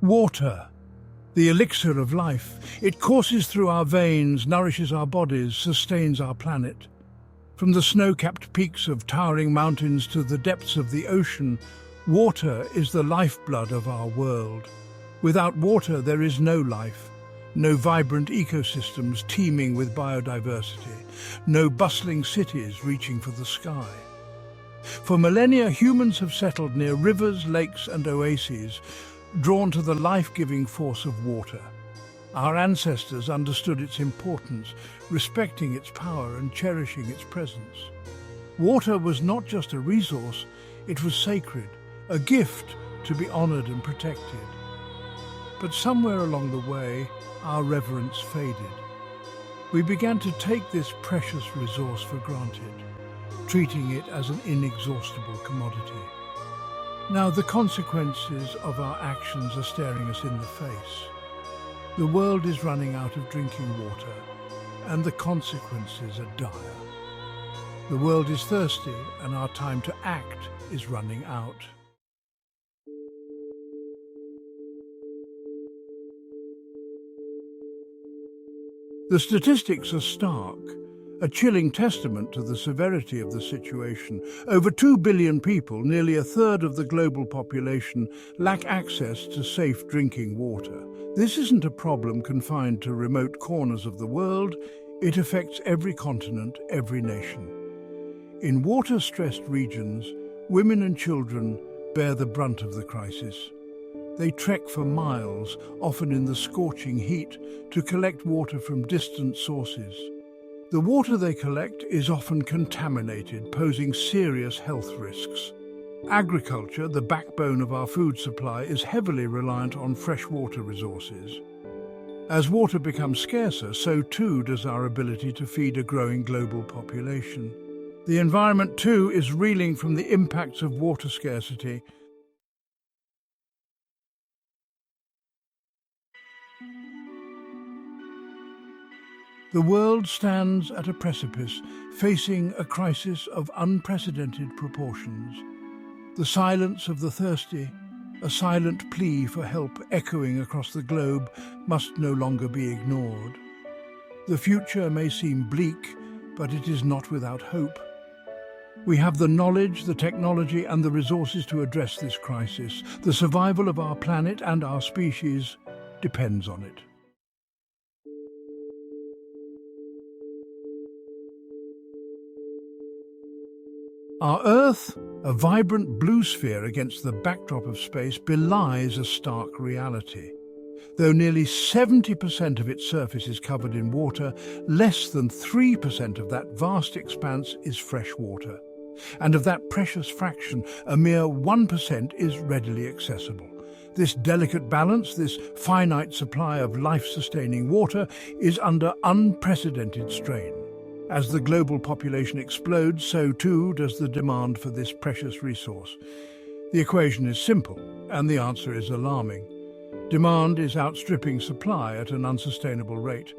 Water, the elixir of life. It courses through our veins, nourishes our bodies, sustains our planet. From the snow-capped peaks of towering mountains to the depths of the ocean, water is the lifeblood of our world. Without water, there is no life, no vibrant ecosystems teeming with biodiversity, no bustling cities reaching for the sky. For millennia, humans have settled near rivers, lakes, and oases, drawn to the life-giving force of water. Our ancestors understood its importance, respecting its power and cherishing its presence. Water was not just a resource, it was sacred, a gift to be honored and protected. But somewhere along the way, our reverence faded. We began to take this precious resource for granted, treating it as an inexhaustible commodity. Now the consequences of our actions are staring us in the face. The world is running out of drinking water, and the consequences are dire. The world is thirsty, and our time to act is running out. The statistics are stark, a chilling testament to the severity of the situation. Over 2 billion people, nearly a third of the global population, lack access to safe drinking water. This isn't a problem confined to remote corners of the world. It affects every continent, every nation. In water-stressed regions, women and children bear the brunt of the crisis. They trek for miles, often in the scorching heat, to collect water from distant sources. The water they collect is often contaminated, posing serious health risks. Agriculture, the backbone of our food supply, is heavily reliant on freshwater resources. As water becomes scarcer, so too does our ability to feed a growing global population. The environment, too, is reeling from the impacts of water scarcity. The world stands at a precipice, facing a crisis of unprecedented proportions. The silence of the thirsty, a silent plea for help echoing across the globe, must no longer be ignored. The future may seem bleak, but it is not without hope. We have the knowledge, the technology, and the resources to address this crisis. The survival of our planet and our species depends on it. Our Earth, a vibrant blue sphere against the backdrop of space, belies a stark reality. Though nearly 70% of its surface is covered in water, less than 3% of that vast expanse is fresh water. And of that precious fraction, a mere 1% is readily accessible. This delicate balance, this finite supply of life-sustaining water, is under unprecedented strain. As the global population explodes, so too does the demand for this precious resource. The equation is simple, and the answer is alarming. Demand is outstripping supply at an unsustainable rate.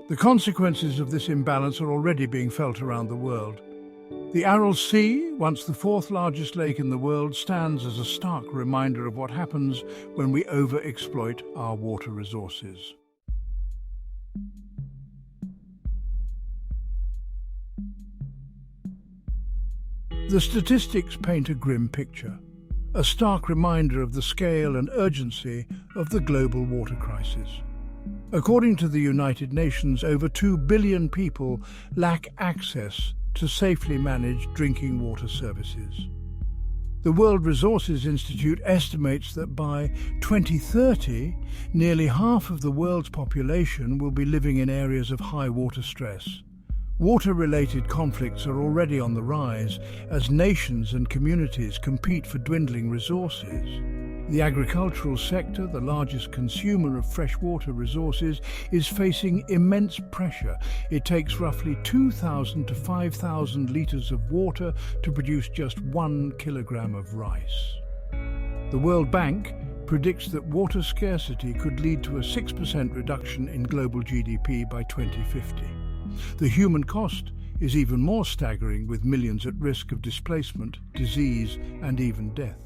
The consequences of this imbalance are already being felt around the world. The Aral Sea, once the fourth largest lake in the world, stands as a stark reminder of what happens when we overexploit our water resources. The statistics paint a grim picture, a stark reminder of the scale and urgency of the global water crisis. According to the United Nations, over 2 billion people lack access to safely managed drinking water services. The World Resources Institute estimates that by 2030, nearly half of the world's population will be living in areas of high water stress. Water-related conflicts are already on the rise as nations and communities compete for dwindling resources. The agricultural sector, the largest consumer of freshwater resources, is facing immense pressure. It takes roughly 2,000 to 5,000 litres of water to produce just 1 kilogram of rice. The World Bank predicts that water scarcity could lead to a 6% reduction in global GDP by 2050. The human cost is even more staggering, with millions at risk of displacement, disease, and even death.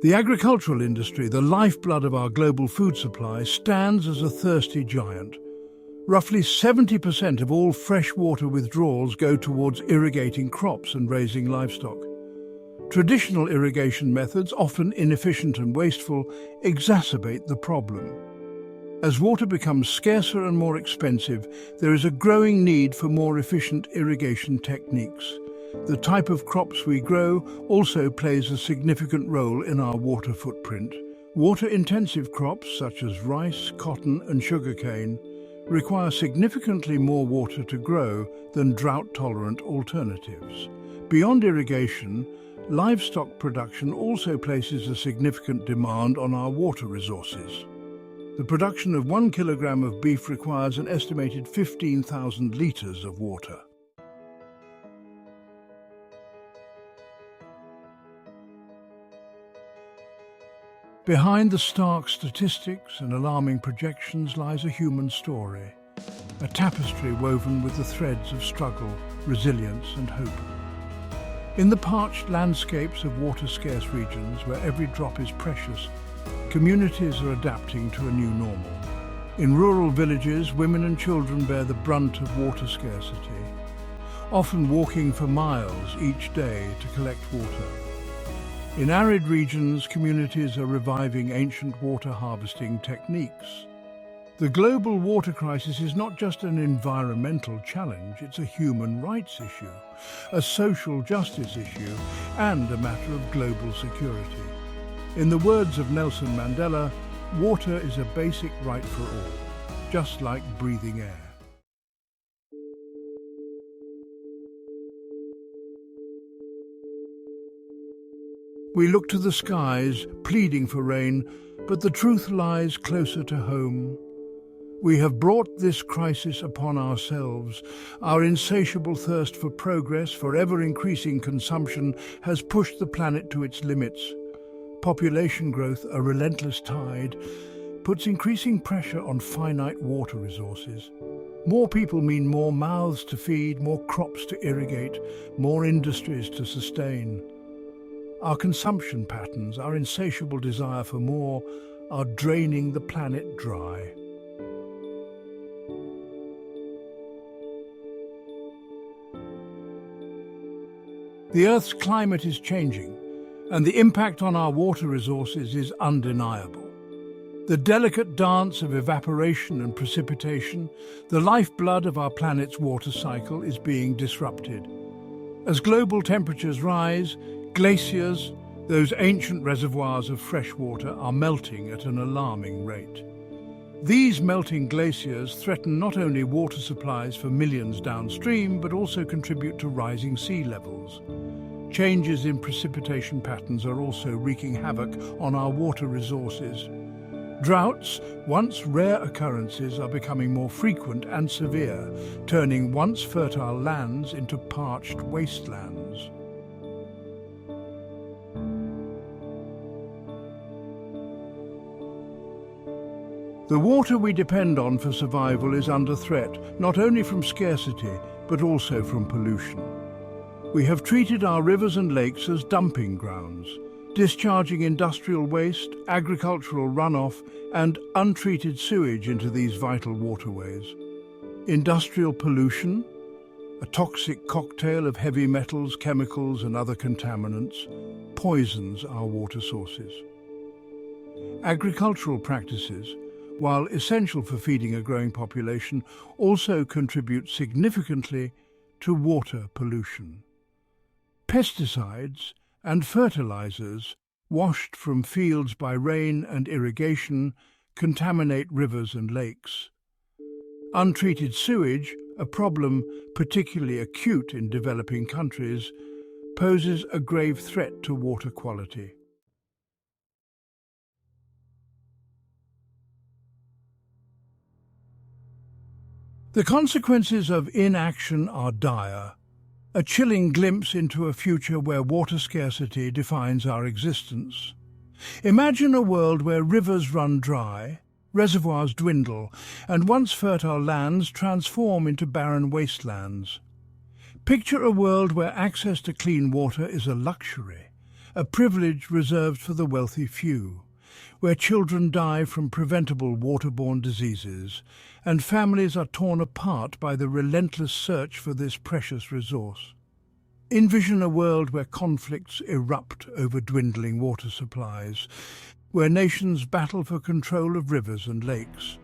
The agricultural industry, the lifeblood of our global food supply, stands as a thirsty giant. Roughly 70% of all freshwater withdrawals go towards irrigating crops and raising livestock. Traditional irrigation methods, often inefficient and wasteful, exacerbate the problem. As water becomes scarcer and more expensive, there is a growing need for more efficient irrigation techniques. The type of crops we grow also plays a significant role in our water footprint. Water-intensive crops such as rice, cotton and sugarcane require significantly more water to grow than drought-tolerant alternatives. Beyond irrigation, livestock production also places a significant demand on our water resources. The production of 1 kilogram of beef requires an estimated 15,000 litres of water. Behind the stark statistics and alarming projections lies a human story, a tapestry woven with the threads of struggle, resilience and hope. In the parched landscapes of water-scarce regions where every drop is precious, communities are adapting to a new normal. In rural villages, women and children bear the brunt of water scarcity, often walking for miles each day to collect water. In arid regions, communities are reviving ancient water harvesting techniques. The global water crisis is not just an environmental challenge, it's a human rights issue, a social justice issue, and a matter of global security. In the words of Nelson Mandela, water is a basic right for all, just like breathing air. We look to the skies, pleading for rain, but the truth lies closer to home. We have brought this crisis upon ourselves. Our insatiable thirst for progress, for ever-increasing consumption, has pushed the planet to its limits. Population growth, a relentless tide, puts increasing pressure on finite water resources. More people mean more mouths to feed, more crops to irrigate, more industries to sustain. Our consumption patterns, our insatiable desire for more, are draining the planet dry. The Earth's climate is changing, and the impact on our water resources is undeniable. The delicate dance of evaporation and precipitation, the lifeblood of our planet's water cycle, is being disrupted. As global temperatures rise, glaciers, those ancient reservoirs of fresh water, are melting at an alarming rate. These melting glaciers threaten not only water supplies for millions downstream, but also contribute to rising sea levels. Changes in precipitation patterns are also wreaking havoc on our water resources. Droughts, once rare occurrences, are becoming more frequent and severe, turning once fertile lands into parched wastelands. The water we depend on for survival is under threat, not only from scarcity, but also from pollution. We have treated our rivers and lakes as dumping grounds, discharging industrial waste, agricultural runoff, and untreated sewage into these vital waterways. Industrial pollution, a toxic cocktail of heavy metals, chemicals, and other contaminants, poisons our water sources. Agricultural practices, while essential for feeding a growing population, also contribute significantly to water pollution. Pesticides and fertilizers, washed from fields by rain and irrigation, contaminate rivers and lakes. Untreated sewage, a problem particularly acute in developing countries, poses a grave threat to water quality. The consequences of inaction are dire, a chilling glimpse into a future where water scarcity defines our existence. Imagine a world where rivers run dry, reservoirs dwindle, and once fertile lands transform into barren wastelands. Picture a world where access to clean water is a luxury, a privilege reserved for the wealthy few, where children die from preventable waterborne diseases, and families are torn apart by the relentless search for this precious resource. Envision a world where conflicts erupt over dwindling water supplies, where nations battle for control of rivers and lakes.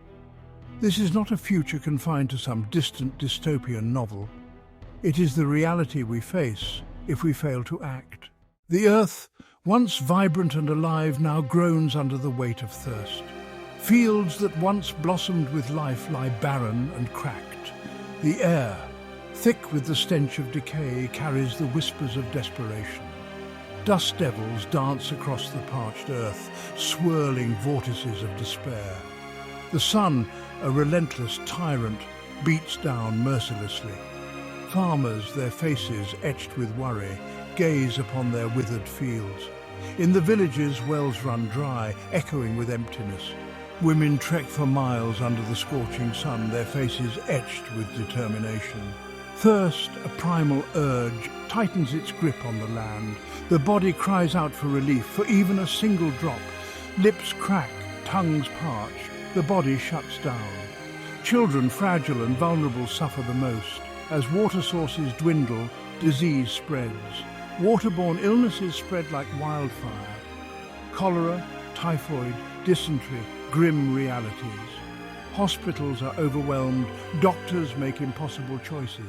This is not a future confined to some distant dystopian novel. It is the reality we face if we fail to act. The earth, once vibrant and alive, now groans under the weight of thirst. Fields that once blossomed with life lie barren and cracked. The air, thick with the stench of decay, carries the whispers of desperation. Dust devils dance across the parched earth, swirling vortices of despair. The sun, a relentless tyrant, beats down mercilessly. Farmers, their faces etched with worry, gaze upon their withered fields. In the villages, wells run dry, echoing with emptiness. Women trek for miles under the scorching sun, their faces etched with determination. Thirst, a primal urge, tightens its grip on the land. The body cries out for relief, for even a single drop. Lips crack, tongues parch, the body shuts down. Children, fragile and vulnerable, suffer the most. As water sources dwindle, disease spreads. Waterborne illnesses spread like wildfire. Cholera, typhoid, dysentery, grim realities. Hospitals are overwhelmed, doctors make impossible choices.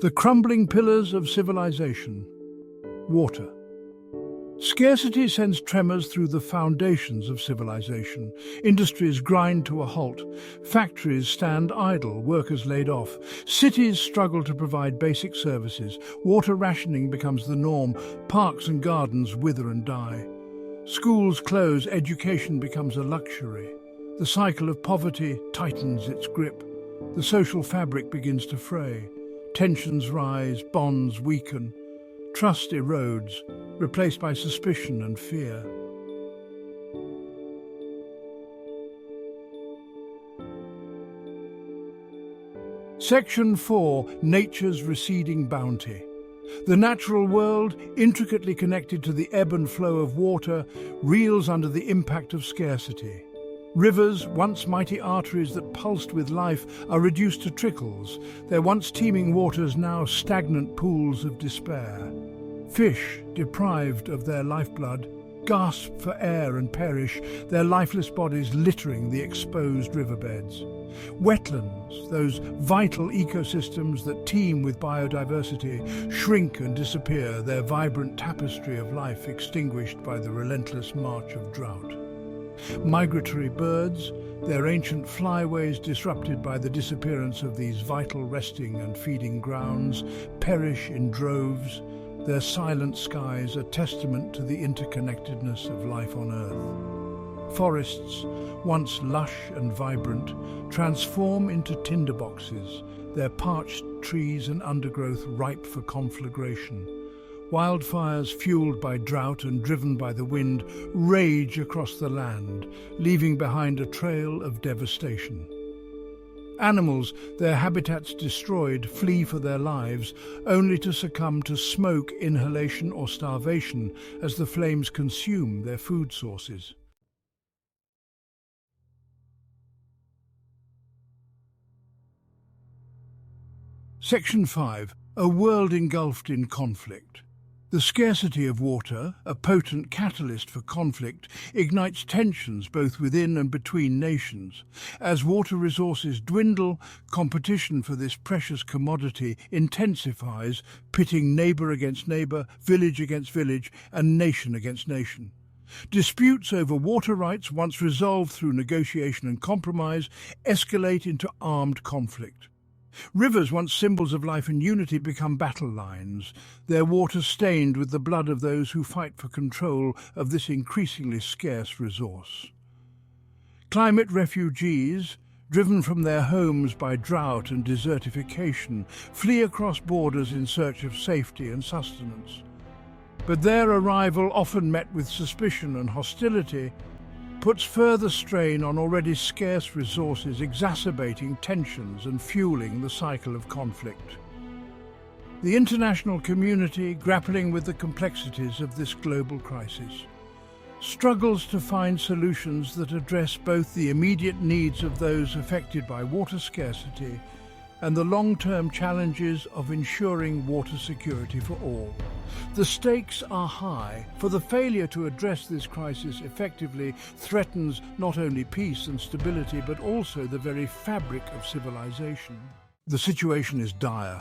The crumbling pillars of civilization. Water. Scarcity sends tremors through the foundations of civilization. Industries grind to a halt. Factories stand idle, workers laid off. Cities struggle to provide basic services. Water rationing becomes the norm. Parks and gardens wither and die. Schools close, education becomes a luxury. The cycle of poverty tightens its grip. The social fabric begins to fray. Tensions rise, bonds weaken. Trust erodes, replaced by suspicion and fear. Section 4. Nature's receding bounty. The natural world, intricately connected to the ebb and flow of water, reels under the impact of scarcity. Rivers, once mighty arteries that pulsed with life, are reduced to trickles, their once teeming waters now stagnant pools of despair. Fish, deprived of their lifeblood, gasp for air and perish, their lifeless bodies littering the exposed riverbeds. Wetlands, those vital ecosystems that teem with biodiversity, shrink and disappear, their vibrant tapestry of life extinguished by the relentless march of drought. Migratory birds, their ancient flyways disrupted by the disappearance of these vital resting and feeding grounds, perish in droves, their silent skies a testament to the interconnectedness of life on Earth. Forests, once lush and vibrant, transform into tinderboxes, their parched trees and undergrowth ripe for conflagration. Wildfires, fueled by drought and driven by the wind, rage across the land, leaving behind a trail of devastation. Animals, their habitats destroyed, flee for their lives, only to succumb to smoke, inhalation or starvation as the flames consume their food sources. Section 5. A world engulfed in conflict. The scarcity of water, a potent catalyst for conflict, ignites tensions both within and between nations. As water resources dwindle, competition for this precious commodity intensifies, pitting neighbour against neighbour, village against village, and nation against nation. Disputes over water rights, once resolved through negotiation and compromise, escalate into armed conflict. Rivers, once symbols of life and unity, become battle lines, their water stained with the blood of those who fight for control of this increasingly scarce resource. Climate refugees, driven from their homes by drought and desertification, flee across borders in search of safety and sustenance. But their arrival, often met with suspicion and hostility, puts further strain on already scarce resources, exacerbating tensions and fueling the cycle of conflict. The international community, grappling with the complexities of this global crisis, struggles to find solutions that address both the immediate needs of those affected by water scarcity and the long-term challenges of ensuring water security for all. The stakes are high, for the failure to address this crisis effectively threatens not only peace and stability, but also the very fabric of civilization. The situation is dire.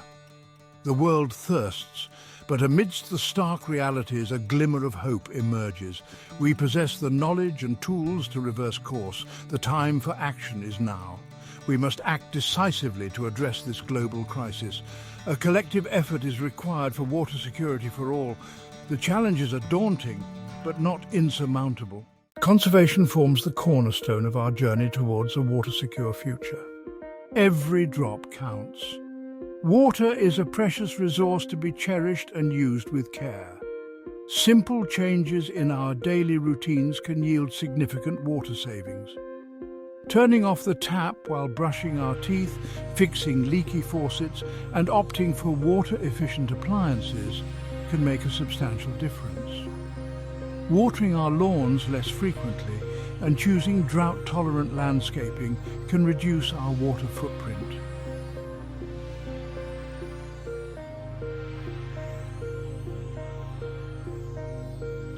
The world thirsts, but amidst the stark realities, a glimmer of hope emerges. We possess the knowledge and tools to reverse course. The time for action is now. We must act decisively to address this global crisis. A collective effort is required for water security for all. The challenges are daunting, but not insurmountable. Conservation forms the cornerstone of our journey towards a water-secure future. Every drop counts. Water is a precious resource to be cherished and used with care. Simple changes in our daily routines can yield significant water savings. Turning off the tap while brushing our teeth, fixing leaky faucets, and opting for water-efficient appliances can make a substantial difference. Watering our lawns less frequently and choosing drought-tolerant landscaping can reduce our water footprint.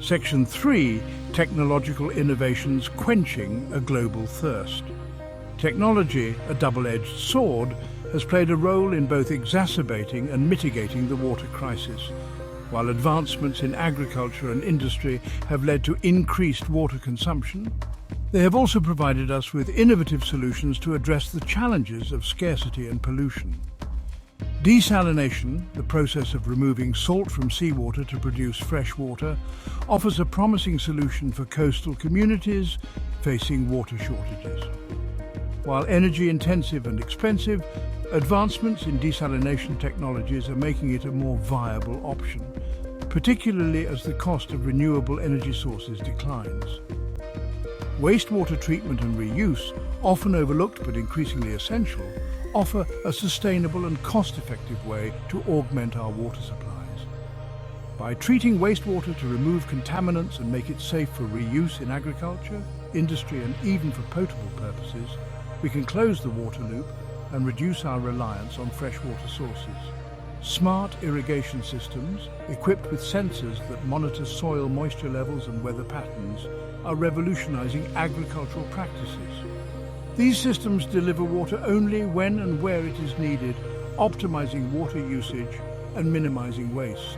Section 3. Technological innovations quenching a global thirst. Technology, a double-edged sword, has played a role in both exacerbating and mitigating the water crisis. While advancements in agriculture and industry have led to increased water consumption, they have also provided us with innovative solutions to address the challenges of scarcity and pollution. Desalination, the process of removing salt from seawater to produce fresh water, offers a promising solution for coastal communities facing water shortages. While energy-intensive and expensive, advancements in desalination technologies are making it a more viable option, particularly as the cost of renewable energy sources declines. Wastewater treatment and reuse, often overlooked but increasingly essential, offer a sustainable and cost-effective way to augment our water supplies. By treating wastewater to remove contaminants and make it safe for reuse in agriculture, industry, and even for potable purposes, we can close the water loop and reduce our reliance on freshwater sources. Smart irrigation systems, equipped with sensors that monitor soil moisture levels and weather patterns, are revolutionizing agricultural practices. These systems deliver water only when and where it is needed, optimizing water usage and minimizing waste.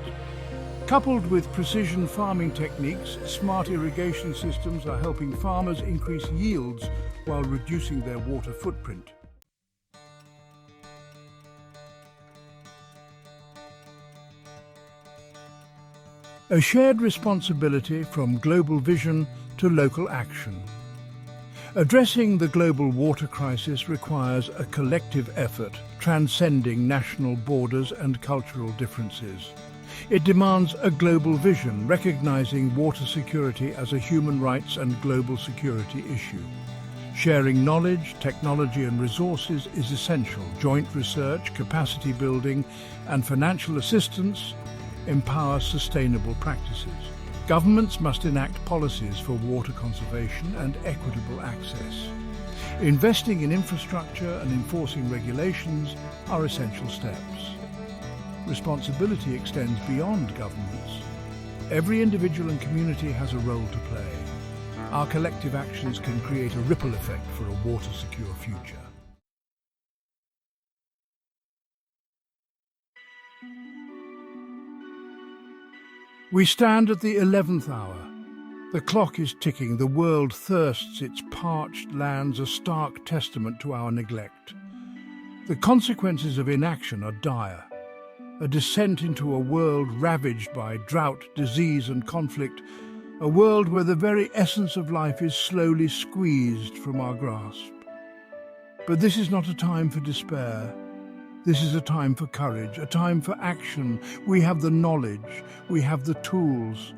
Coupled with precision farming techniques, smart irrigation systems are helping farmers increase yields while reducing their water footprint. A shared responsibility from global vision to local action. Addressing the global water crisis requires a collective effort, transcending national borders and cultural differences. It demands a global vision, recognizing water security as a human rights and global security issue. Sharing knowledge, technology and resources is essential. Joint research, capacity building and financial assistance empower sustainable practices. Governments must enact policies for water conservation and equitable access. Investing in infrastructure and enforcing regulations are essential steps. Responsibility extends beyond governments. Every individual and community has a role to play. Our collective actions can create a ripple effect for a water-secure future. We stand at the 11th hour. The clock is ticking, the world thirsts, its parched lands a stark testament to our neglect. The consequences of inaction are dire. A descent into a world ravaged by drought, disease and conflict, a world where the very essence of life is slowly squeezed from our grasp. But this is not a time for despair. This is a time for courage, a time for action. We have the knowledge, we have the tools.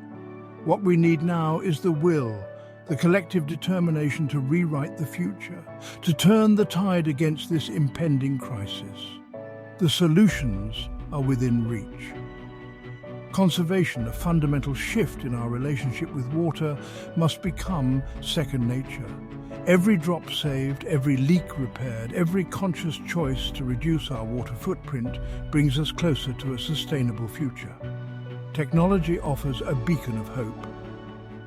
What we need now is the will, the collective determination to rewrite the future, to turn the tide against this impending crisis. The solutions are within reach. Conservation, a fundamental shift in our relationship with water, must become second nature. Every drop saved, every leak repaired, every conscious choice to reduce our water footprint brings us closer to a sustainable future. Technology offers a beacon of hope.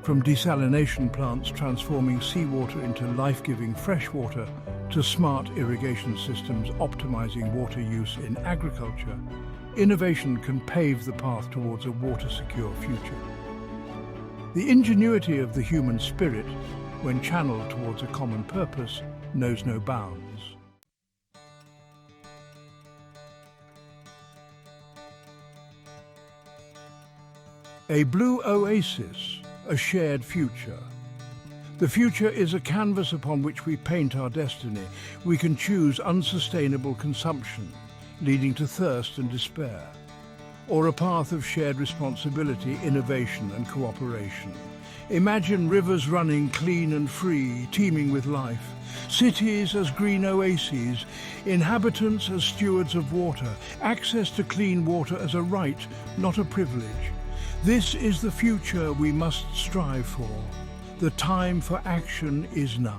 From desalination plants transforming seawater into life-giving freshwater to smart irrigation systems optimizing water use in agriculture, innovation can pave the path towards a water-secure future. The ingenuity of the human spirit, when channeled towards a common purpose, knows no bounds. A blue oasis, a shared future. The future is a canvas upon which we paint our destiny. We can choose unsustainable consumption, leading to thirst and despair, or a path of shared responsibility, innovation and cooperation. Imagine rivers running clean and free, teeming with life, cities as green oases, inhabitants as stewards of water, access to clean water as a right, not a privilege. This is the future we must strive for. The time for action is now.